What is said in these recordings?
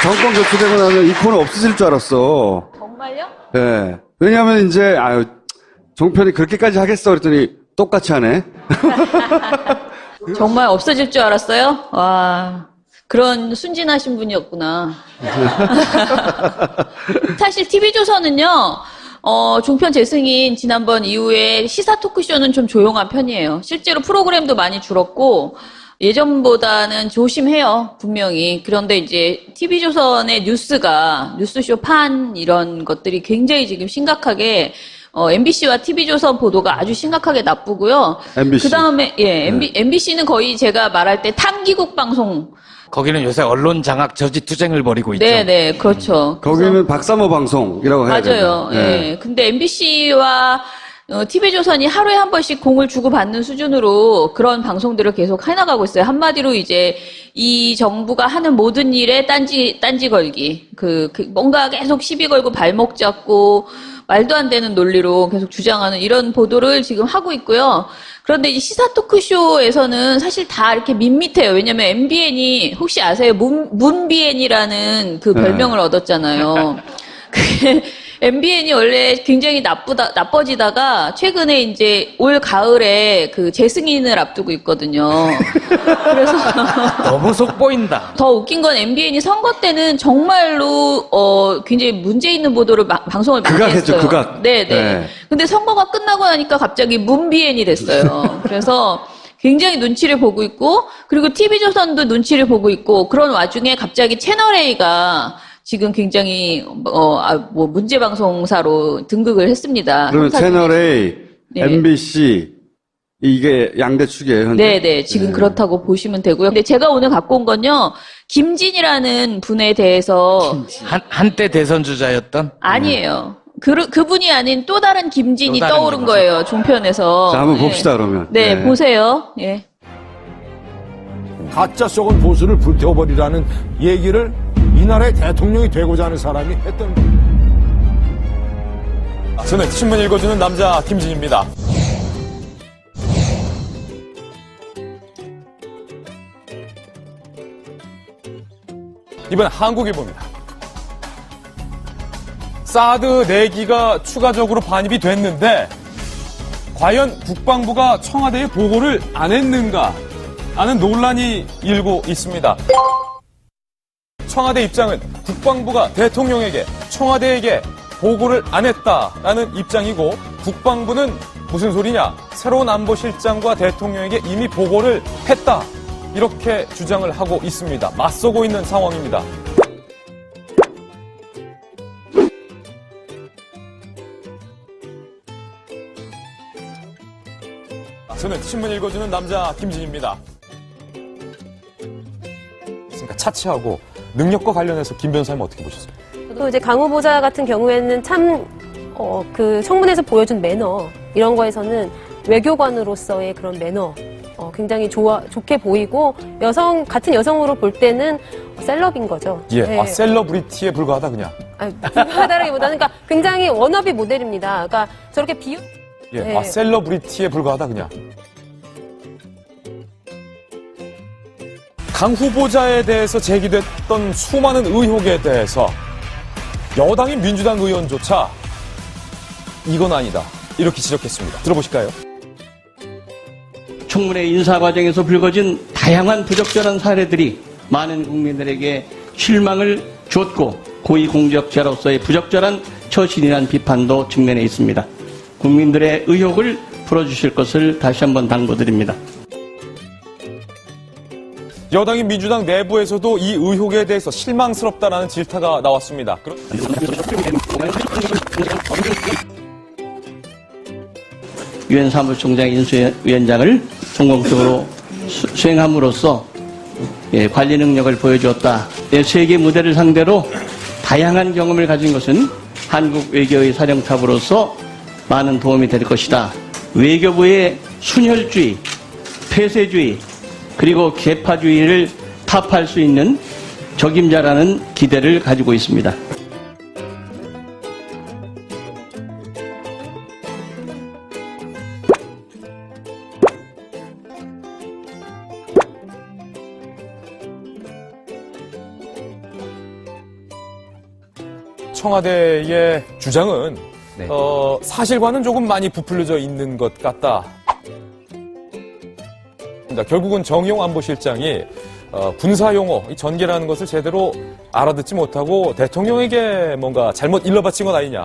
정권 교체되고 나면 이 코너 없어질 줄 알았어. 정말요? 예. 왜냐하면 이제 종편이 그렇게까지 하겠어 그랬더니 똑같이 하네. 정말 없어질 줄 알았어요? 와, 그런 순진하신 분이었구나. 사실 TV조선은요, 종편 재승인 지난번 이후에 시사 토크쇼는 좀 조용한 편이에요. 실제로 프로그램도 많이 줄었고, 예전보다는 조심해요, 분명히. 그런데 이제 TV조선의 뉴스쇼 판 이런 것들이 굉장히 지금 심각하게 MBC와 TV조선 보도가 아주 심각하게 나쁘고요. MBC. 그 다음에, MBC는 거의 제가 말할 때 탐기국 방송. 거기는 요새 언론 장악 저지 투쟁을 벌이고 있죠. 네네, 그렇죠. 거기는 박사모 방송이라고 해야 맞아요. 되나? 예. 근데 MBC와 TV조선이 하루에 한 번씩 공을 주고받는 수준으로 그런 방송들을 계속 해나가고 있어요. 한마디로 이제 이 정부가 하는 모든 일에 딴지 걸기. 뭔가 계속 시비 걸고 발목 잡고 말도 안 되는 논리로 계속 주장하는 이런 보도를 지금 하고 있고요. 그런데 이제 시사 토크쇼에서는 사실 다 이렇게 밋밋해요. 왜냐면 MBN이 혹시 아세요? 문비엔이라는 그 별명을 얻었잖아요. 그게 MBN이 원래 굉장히 나빠지다가 최근에 이제 올 가을에 그 재승인을 앞두고 있거든요. 그래서 너무 속보인다. 더 웃긴 건 MBN이 선거 때는 정말로 굉장히 문제 있는 보도를 방송을 많이 극악했죠, 했어요. 극악. 네네. 네. 근데 선거가 끝나고 나니까 갑자기 문비엔이 됐어요. 그래서 굉장히 눈치를 보고 있고, 그리고 TV조선도 눈치를 보고 있고, 그런 와중에 갑자기 채널A가 지금 굉장히 문제 방송사로 등극을 했습니다. 그러면 채널A, 네. MBC 이게 양대 축이에요. 현재? 네네, 지금 네. 그렇다고 보시면 되고요. 근데 제가 오늘 갖고 온 건요, 김진이라는 분에 대해서 한때 대선 주자였던 아니에요. 그분이 아닌 또 다른 김진이 또 다른 떠오른 김진. 거예요, 종편에서. 자, 한번 네. 봅시다 그러면. 네, 보세요. 예. 가짜 속은 보수를 불태워버리라는 얘기를 이 나라의 대통령이 되고자 하는 사람이 했던 겁니다. 저는 신문 읽어주는 남자 김진입니다. 이번 한국일보입니다. 사드 내기가 추가적으로 반입이 됐는데 과연 국방부가 청와대에 보고를 안 했는가 하는 논란이 일고 있습니다. 청와대 입장은 국방부가 대통령에게 청와대에게 보고를 안 했다라는 입장이고, 국방부는 무슨 소리냐, 새로운 안보실장과 대통령에게 이미 보고를 했다, 이렇게 주장을 하고 있습니다. 맞서고 있는 상황입니다. 저는 신문 읽어주는 남자 김진입니다. 그러니까 차치하고 능력과 관련해서 김 변호사님 어떻게 보셨어요? 또 이제 강 후보자 같은 경우에는 참, 그 청문회에서 보여준 매너, 이런 거에서는 외교관으로서의 그런 매너, 굉장히 좋게 보이고, 같은 여성으로 볼 때는 셀럽인 거죠. 예, 네. 셀러브리티에 불과하다 그냥. 불가하다라기보다는, 그러니까 굉장히 워너비 모델입니다. 그러니까 저렇게 예, 네. 셀러브리티에 불과하다 그냥. 강 후보자에 대해서 제기됐던 수많은 의혹에 대해서 여당인 민주당 의원조차 이건 아니다, 이렇게 지적했습니다. 들어보실까요? 청문회 인사 과정에서 불거진 다양한 부적절한 사례들이 많은 국민들에게 실망을 줬고 고위공직자로서의 부적절한 처신이라는 비판도 측면에 있습니다. 국민들의 의혹을 풀어주실 것을 다시 한번 당부드립니다. 여당인 민주당 내부에서도 이 의혹에 대해서 실망스럽다라는 질타가 나왔습니다. 유엔 사무총장 인수위원장을 성공적으로 수행함으로써 관리 능력을 보여주었다. 세계 무대를 상대로 다양한 경험을 가진 것은 한국 외교의 사령탑으로서 많은 도움이 될 것이다. 외교부의 순혈주의, 폐쇄주의, 그리고 계파주의를 타파할 수 있는 적임자라는 기대를 가지고 있습니다. 청와대의 주장은 네. 사실과는 조금 많이 부풀려져 있는 것 같다. 결국은 정의용 안보실장이 군사용어, 이 전개라는 것을 제대로 알아듣지 못하고 대통령에게 뭔가 잘못 일러바친 것 아니냐.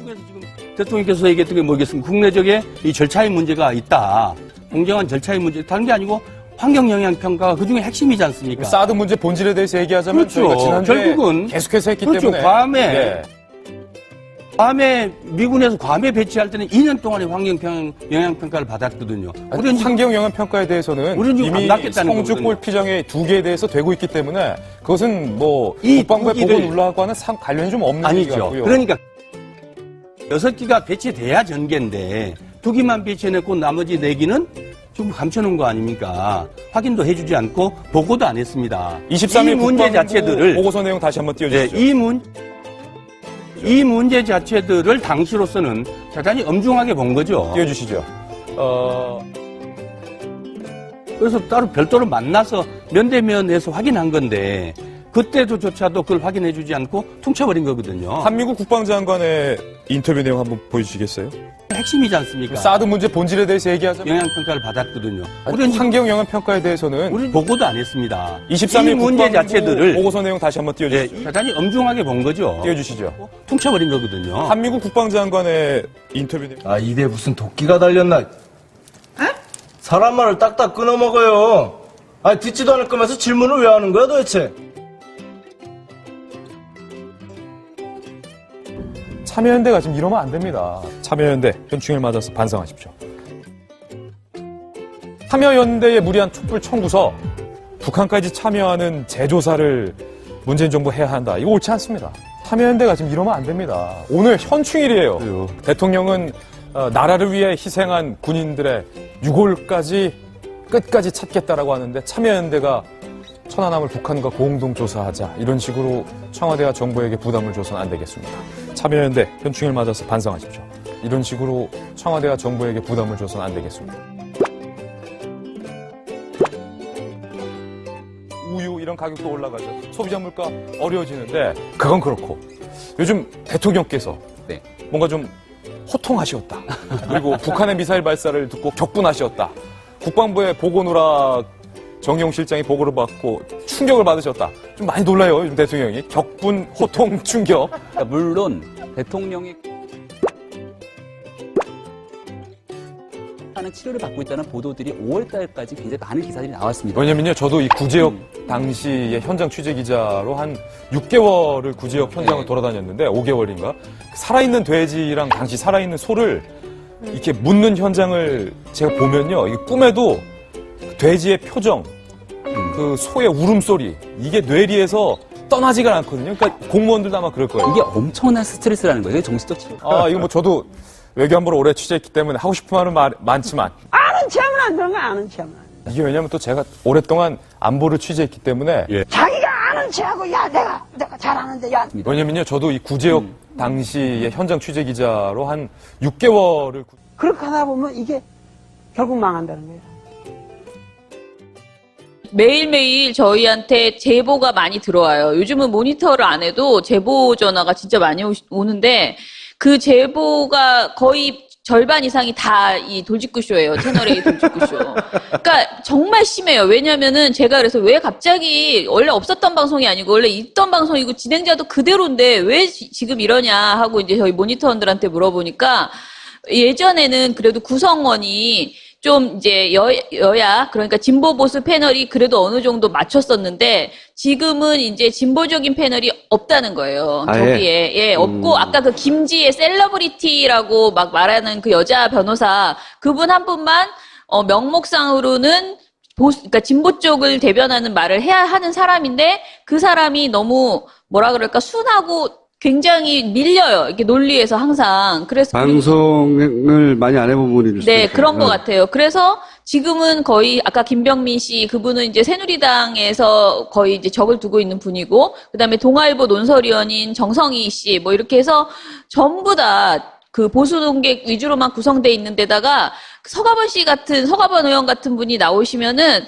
그래서 지금 대통령께서 얘기했던 게 뭐겠습니까? 국내적인 이 절차의 문제가 있다. 공정한 절차의 문제, 다른 게 아니고 환경영향평가가 그중에 핵심이지 않습니까? 사드 문제 본질에 대해서 얘기하자면 그렇죠. 저희가 지난주에 결국은 계속해서 했기 그렇죠. 때문에 괌에 미군에서 괌에 배치할 때는 2년 동안의 환경영향평가를 받았거든요. 우리는 지금 환경영향평가에 대해서는 우리는 지금 안 이미 받겠다는 성주 거거든요. 골피정의 2개에 대해서 되고 있기 때문에 그것은 뭐 이 국방부의 두 기를- 보고 올라가고는 관련이 좀 없는 얘기 아니죠. 같고요. 그러니까 6기가 배치돼야 전개인데 2기만 배치해놓고 나머지 4기는 좀 감춰놓은 거 아닙니까? 확인도 해주지 않고 보고도 안 했습니다. 23일 이 문제 국방부 자체들을 보고서 내용 다시 한번 네, 띄워주시죠. 이 문제 자체들을 당시로서는 대단히 엄중하게 본 거죠. 띄워주시죠. 그래서 따로 별도로 만나서 면대면에서 확인한 건데 그때조차도 그걸 확인해주지 않고 퉁쳐버린 거거든요. 한미국 국방장관의 인터뷰 내용 한번 보여주시겠어요? 핵심이지 않습니까? 사드 문제 본질에 대해서 얘기하자면 영향평가를 받았거든요. 우리는 환경영향평가에 대해서는 우리는 보고도 안 했습니다. 23일 이 문제 국방부 자체들을 보고서 내용 다시 한번 띄워주시죠. 대단히 엄중하게 본 거죠. 띄워주시죠. 퉁쳐버린 거거든요. 한미국 국방장관의 인터뷰 내용. 아, 입에 무슨 도끼가 달렸나? 사람 말을 딱딱 끊어먹어요. 아니, 듣지도 않을 거면서 질문을 왜 하는 거야, 도대체? 참여연대가 지금 이러면 안 됩니다. 참여연대 현충일 맞아서 반성하십시오. 참여연대의 무리한 촛불 청구서, 북한까지 참여하는 재조사를 문재인 정부 해야 한다. 이거 옳지 않습니다. 참여연대가 지금 이러면 안 됩니다. 오늘 현충일이에요. 대통령은 나라를 위해 희생한 군인들의 유골까지 끝까지 찾겠다라고 하는데 참여연대가 천안함을 북한과 공동조사하자 이런 식으로 청와대와 정부에게 부담을 줘서는 안 되겠습니다. 참여연대 현충일 맞아서 반성하십시오. 이런 식으로 청와대와 정부에게 부담을 줘서는 안 되겠습니다. 우유 이런 가격도 올라가죠. 소비자 물가 어려워지는데 그건 그렇고 요즘 대통령께서 뭔가 좀 호통하시었다. 그리고 북한의 미사일 발사를 듣고 격분하시었다. 국방부의 보고 누락 정용 실장이 보고를 받고 충격을 받으셨다. 좀 많이 놀라요, 요즘 대통령이. 격분, 호통, 충격. 물론 대통령이 하는 치료를 받고 있다는 보도들이 5월달까지 굉장히 많은 기사들이 나왔습니다. 왜냐면요, 저도 이 구제역 당시에 현장 취재 기자로 한 6개월을 구제역 현장을 돌아다녔는데, 5개월인가? 살아있는 돼지랑 당시 살아있는 소를 이렇게 묻는 현장을 제가 보면요, 이게 꿈에도 돼지의 표정, 그 소의 울음소리, 이게 뇌리에서 떠나지가 않거든요. 그러니까 공무원들도 아마 그럴 거예요. 이게 엄청난 스트레스라는 거예요. 정신적 치료. 이거 뭐 저도 외교안보를 오래 취재했기 때문에 하고 싶은 말은 많지만. 아는 체험은 안 그런 거 아는 체험은. 이게 왜냐면 또 제가 오랫동안 안보를 취재했기 때문에. 자기가 아는 체하고 야 내가 잘하는데 야. 왜냐면요, 저도 이 구제역 당시에 현장 취재 기자로 한 6개월을. 그렇게 하다 보면 이게 결국 망한다는 거예요. 매일매일 저희한테 제보가 많이 들어와요. 요즘은 모니터를 안 해도 제보 전화가 진짜 많이 오는데 그 제보가 거의 절반 이상이 다 이 돌직구쇼예요. 채널A 돌직구쇼. 그러니까 정말 심해요. 왜냐면은 제가 그래서 왜 갑자기 원래 없었던 방송이 아니고 원래 있던 방송이고 진행자도 그대로인데 왜 지금 이러냐 하고 이제 저희 모니터원들한테 물어보니까 예전에는 그래도 구성원이 좀 이제 여야 그러니까 진보 보수 패널이 그래도 어느 정도 맞췄었는데 지금은 이제 진보적인 패널이 없다는 거예요. 저기에 없고 아까 그 김지혜 셀러브리티라고 막 말하는 그 여자 변호사 그분 한 분만 명목상으로는 그러니까 진보 쪽을 대변하는 말을 해야 하는 사람인데 그 사람이 너무 뭐라 그럴까 순하고 굉장히 밀려요. 이렇게 논리에서 항상. 그래서 방송을 많이 안 해본 분일 수도 네, 있어요. 그런 것 같아요. 그래서 지금은 거의 아까 김병민 씨 그분은 이제 새누리당에서 거의 이제 적을 두고 있는 분이고 그다음에 동아일보 논설위원인 정성희 씨 뭐 이렇게 해서 전부 다 그 보수 농객 위주로만 구성돼 있는 데다가 서가번 의원 같은 분이 나오시면은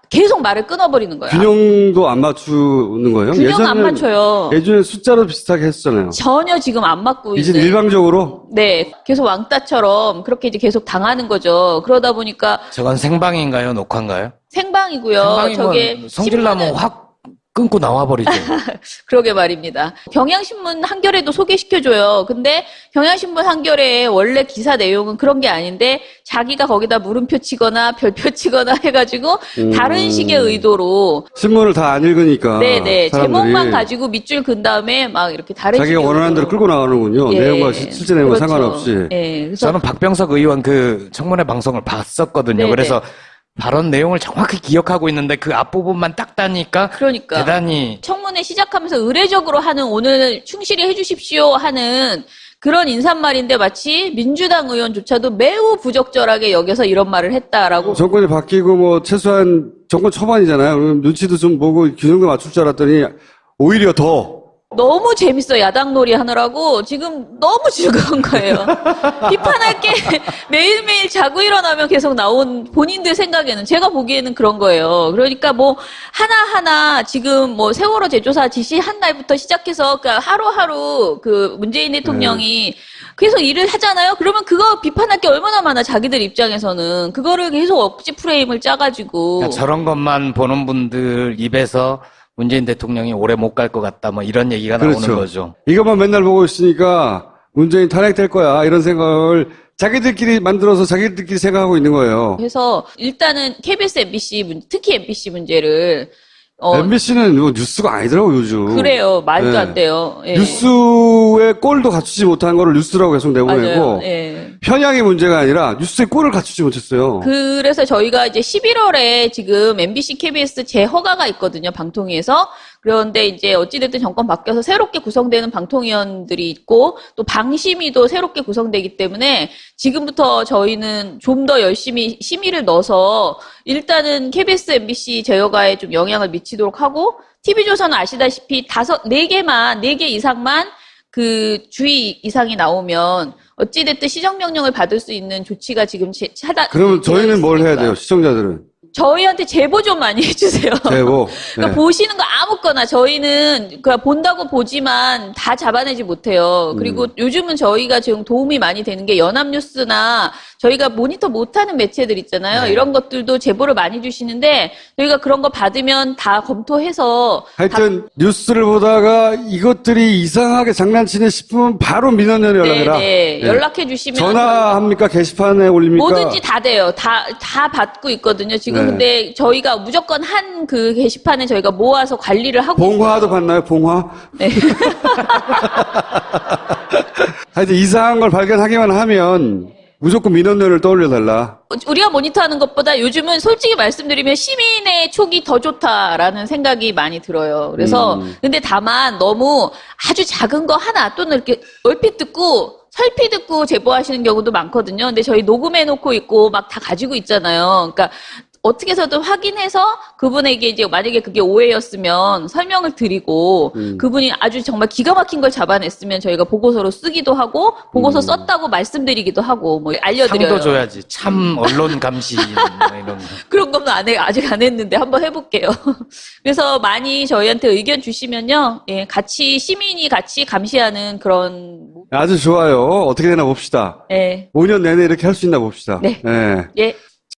계속 말을 끊어버리는 거야. 균형도 안 맞추는 거예요? 균형 안 맞춰요. 예전에 숫자로 비슷하게 했었잖아요. 전혀 지금 안 맞고 이제 있는. 일방적으로? 네, 계속 왕따처럼 그렇게 이제 계속 당하는 거죠. 그러다 보니까 저건 생방인가요? 녹화인가요? 생방이고요. 생방이면 저게 성질나면 신문은- 확 끊고 나와버리죠. 그러게 말입니다. 경향신문 한겨레도 소개시켜줘요. 근데 경향신문 한겨레의 원래 기사 내용은 그런 게 아닌데 자기가 거기다 물음표 치거나 별표 치거나 해가지고 다른 식의 의도로 신문을 다 안 읽으니까. 네네 사람들이 제목만 가지고 밑줄 근 다음에 막 이렇게 다른 자기가 식의 원하는 대로 의도로. 끌고 나가는군요. 예. 내용과 실제 내용과 그렇죠. 상관없이. 예, 그래서 저는 박병석 의원 그 청문회 방송을 봤었거든요. 네네. 그래서 발언 내용을 정확히 기억하고 있는데 그 앞부분만 딱 따니까 그러니까 대단히 청문회 시작하면서 의례적으로 하는 오늘 충실히 해주십시오 하는 그런 인사말인데 마치 민주당 의원조차도 매우 부적절하게 여겨서 이런 말을 했다라고. 정권이 바뀌고 뭐 최소한 정권 초반이잖아요. 그럼 눈치도 좀 보고 균형도 맞출 줄 알았더니 오히려 더. 너무 재밌어 야당놀이 하느라고 지금 너무 즐거운 거예요. 비판할 게 매일매일 자고 일어나면 계속 나온 본인들 생각에는 제가 보기에는 그런 거예요. 그러니까 뭐 하나하나 지금 뭐 세월호 재조사 지시한 날부터 시작해서 그러니까 하루하루 그 문재인 대통령이 계속 일을 하잖아요. 그러면 그거 비판할 게 얼마나 많아 자기들 입장에서는 그거를 계속 억지 프레임을 짜가지고 그러니까 저런 것만 보는 분들 입에서 문재인 대통령이 오래 못 갈 것 같다 뭐 이런 얘기가 나오는 거죠. 이것만 맨날 보고 있으니까 문재인 탄핵될 거야 이런 생각을 자기들끼리 만들어서 자기들끼리 생각하고 있는 거예요. 해서 일단은 KBS, MBC 특히 MBC 문제를 MBC는 뉴스가 아니더라고 요즘. 그래요. 말도 네. 안 돼요. 예. 뉴스의 꼴도 갖추지 못한 거를 뉴스라고 계속 내보내고 맞아요. 예. 편향의 문제가 아니라 뉴스의 꼴을 갖추지 못했어요. 그래서 저희가 이제 11월에 지금 MBC, KBS 재허가가 있거든요. 방통위에서. 그런데 이제 어찌됐든 정권 바뀌어서 새롭게 구성되는 방통위원들이 있고 또 방심위도 새롭게 구성되기 때문에 지금부터 저희는 좀 더 열심히 심의를 넣어서 일단은 KBS, MBC 재허가에 좀 영향을 미치도록 하고 TV조선은 아시다시피 4개 이상만 그 주의 이상이 나오면 어찌됐든 시정명령을 받을 수 있는 조치가 지금 그러면 저희는 뭘 해야 있으니까. 돼요? 시청자들은. 저희한테 제보 좀 많이 해주세요. 제보. 그러니까 네. 보시는 보시는 거 아무거나 저희는 그냥 본다고 보지만 다 잡아내지 못해요. 그리고 요즘은 저희가 지금 도움이 많이 되는 게 연합뉴스나 저희가 모니터 못하는 매체들 있잖아요. 이런 것들도 제보를 많이 주시는데 저희가 그런 거 받으면 다 검토해서 하여튼 뉴스를 보다가 이것들이 이상하게 장난치네 싶으면 바로 민원연에 연락해라. 네, 네. 연락해 주시면 전화합니까? 게시판에 올립니까? 뭐든지 다 돼요. 다 받고 있거든요. 지금 네. 근데 저희가 무조건 한 그 게시판에 저희가 모아서 관리를 하고 봉화도 있어요. 받나요? 봉화? 네. 하여튼 이상한 걸 발견하기만 하면 무조건 민원연을 떠올려달라. 우리가 모니터하는 것보다 요즘은 솔직히 말씀드리면 시민의 촉이 더 좋다라는 생각이 많이 들어요. 그래서 근데 다만 너무 아주 작은 거 하나 또는 이렇게 얼핏 듣고 설피 듣고 제보하시는 경우도 많거든요. 근데 저희 녹음해놓고 있고 막 다 가지고 있잖아요. 그러니까 어떻게 해서든 확인해서 그분에게 이제 만약에 그게 오해였으면 설명을 드리고 그분이 아주 정말 기가 막힌 걸 잡아냈으면 저희가 보고서로 쓰기도 하고 보고서 썼다고 말씀드리기도 하고 뭐 알려드려요. 상도 줘야지. 참 언론 감시 뭐 이런 거. 그런 건 아직 안 했는데 한번 해볼게요. 그래서 많이 저희한테 의견 주시면요, 예, 같이 시민이 같이 감시하는 그런 아주 좋아요. 어떻게 되나 봅시다. 예, 5년 내내 이렇게 할 수 있나 봅시다. 네. 예. 예.